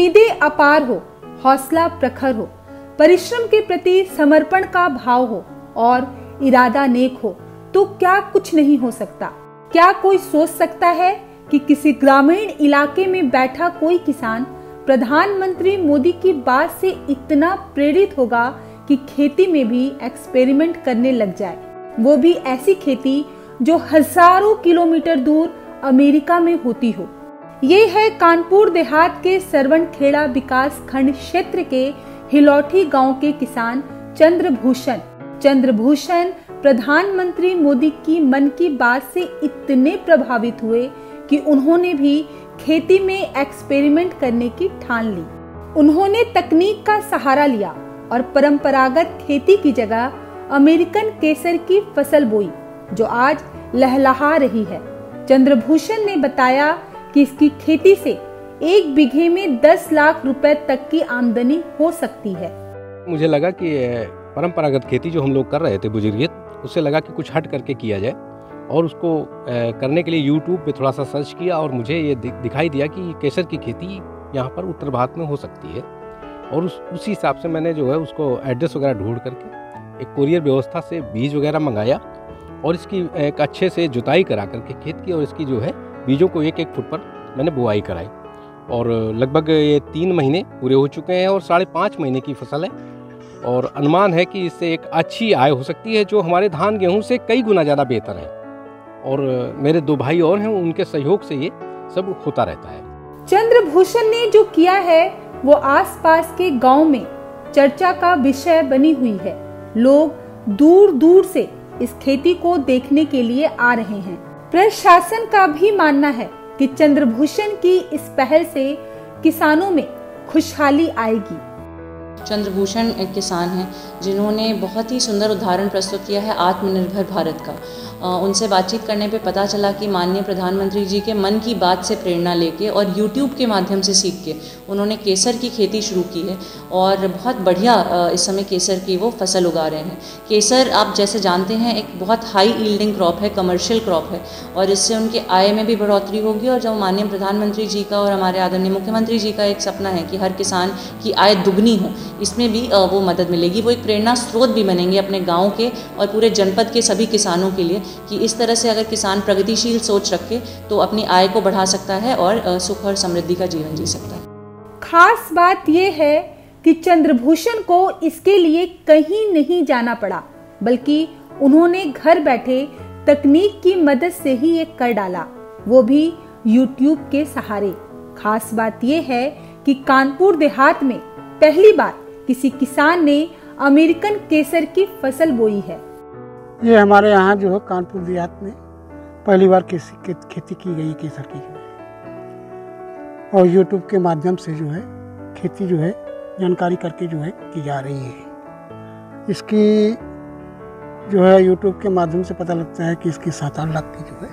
उम्मीदें अपार हो, हौसला प्रखर हो, परिश्रम के प्रति समर्पण का भाव हो और इरादा नेक हो तो क्या कुछ नहीं हो सकता। क्या कोई सोच सकता है कि किसी ग्रामीण इलाके में बैठा कोई किसान प्रधानमंत्री मोदी की बात से इतना प्रेरित होगा कि खेती में भी एक्सपेरिमेंट करने लग जाए, वो भी ऐसी खेती जो हजारों किलोमीटर दूर अमेरिका में होती हो। ये है कानपुर देहात के सरवनखेड़ा विकास खंड क्षेत्र के हिलौठी गांव के किसान चंद्रभूषण। चंद्रभूषण प्रधानमंत्री मोदी की मन की बात से इतने प्रभावित हुए कि उन्होंने भी खेती में एक्सपेरिमेंट करने की ठान ली। उन्होंने तकनीक का सहारा लिया और परंपरागत खेती की जगह अमेरिकन केसर की फसल बोई, जो आज लहलहा रही है। चंद्रभूषण ने बताया कि इसकी खेती से 1 बीघे में 10 लाख रुपए तक की आमदनी हो सकती है। मुझे लगा कि परंपरागत खेती जो हम लोग कर रहे थे बुजुर्गियत, उससे लगा कि कुछ हट करके किया जाए और उसको करने के लिए YouTube पे थोड़ा सा सर्च किया और मुझे ये दिखाई दिया कि केसर की खेती यहाँ पर उत्तर भारत में हो सकती है। और उसी हिसाब से मैंने जो है उसको एड्रेस वगैरह ढूंढ करके एक कुरियर व्यवस्था से बीज वगैरह मंगाया और इसकी एक अच्छे से जुताई करा करके खेत की, और इसकी जो है बीजों को 1-1 फुट पर मैंने बुआई कराई। और लगभग ये 3 महीने पूरे हो चुके हैं और 5.5 महीने की फसल है। और अनुमान है कि इससे एक अच्छी आय हो सकती है जो हमारे धान गेहूं से कई गुना ज़्यादा बेहतर है। और मेरे 2 भाई और हैं, उनके सहयोग से ये सब होता रहता है। चंद्रभूषण ने जो किया है वो आसपास के गांव में चर्चा का विषय बनी हुई है। लोग दूर दूर से इस खेती को देखने के लिए आ रहे हैं। प्रशासन का भी मानना है कि चंद्रभूषण की इस पहल से किसानों में खुशहाली आएगी। चंद्रभूषण एक किसान हैं जिन्होंने बहुत ही सुंदर उदाहरण प्रस्तुत किया है आत्मनिर्भर भारत का। उनसे बातचीत करने पे पता चला कि माननीय प्रधानमंत्री जी के मन की बात से प्रेरणा लेके और YouTube के माध्यम से सीख के उन्होंने केसर की खेती शुरू की है और बहुत बढ़िया इस समय केसर की वो फसल उगा रहे हैं। केसर आप जैसे जानते हैं एक बहुत हाई यील्डिंग क्रॉप है, कमर्शियल क्रॉप है और इससे उनके आय में भी बढ़ोतरी होगी। और जब माननीय प्रधानमंत्री जी का और हमारे आदरणीय मुख्यमंत्री जी का एक सपना है कि हर किसान की आय दुगनी हो, इसमें भी वो मदद मिलेगी। वो एक प्रेरणा स्रोत भी बनेंगे अपने गांव के और पूरे जनपद के सभी किसानों के लिए कि इस तरह से अगर किसान प्रगतिशील सोच रखे तो अपनी आय को बढ़ा सकता है और सुख और समृद्धि का जीवन जी सकता है। खास बात यह है कि चंद्रभूषण को इसके लिए कहीं नहीं जाना पड़ा, बल्कि उन्होंने घर बैठे तकनीक की मदद से ही ये कर डाला, वो भी YouTube के सहारे। खास बात यह है कि कानपुर देहात में पहली बार किसी किसान ने अमेरिकन केसर की फसल बोई है। ये हमारे यहाँ जो है कानपुर देहात में पहली बार खेती की गई केसर की और YouTube के माध्यम से जो है खेती जो है जानकारी करके जो है की जा रही है। इसकी जो है YouTube के माध्यम से पता लगता है कि इसकी 7-8 लाख की जो है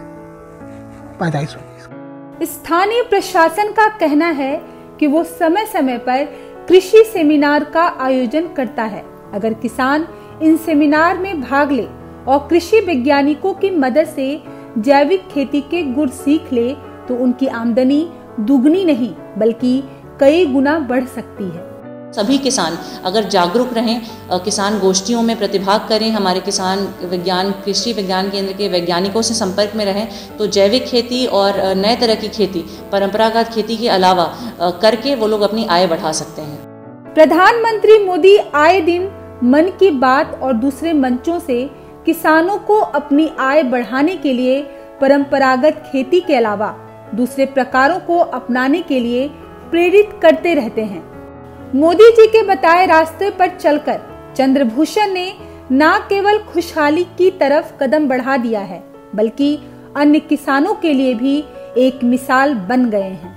पैदाइश होगी। स्थानीय प्रशासन का कहना है कि वो समय समय पर कृषि सेमिनार का आयोजन करता है। अगर किसान इन सेमिनार में भाग ले और कृषि वैज्ञानिकों की मदद से जैविक खेती के गुर सीख ले तो उनकी आमदनी दुगनी नहीं बल्कि कई गुना बढ़ सकती है। सभी किसान अगर जागरूक रहें, किसान गोष्ठियों में प्रतिभाग करें, हमारे किसान विज्ञान कृषि विज्ञान केंद्र के वैज्ञानिकों से संपर्क में रहें तो जैविक खेती और नए तरह की खेती, परंपरागत खेती के अलावा करके वो लोग अपनी आय बढ़ा सकते हैं। प्रधानमंत्री मोदी आए दिन मन की बात और दूसरे मंचों से किसानों को अपनी आय बढ़ाने के लिए परंपरागत खेती के अलावा दूसरे प्रकारों को अपनाने के लिए प्रेरित करते रहते हैं। मोदी जी के बताए रास्ते पर चलकर चंद्रभूषण ने न केवल खुशहाली की तरफ कदम बढ़ा दिया है, बल्कि अन्य किसानों के लिए भी एक मिसाल बन गए हैं।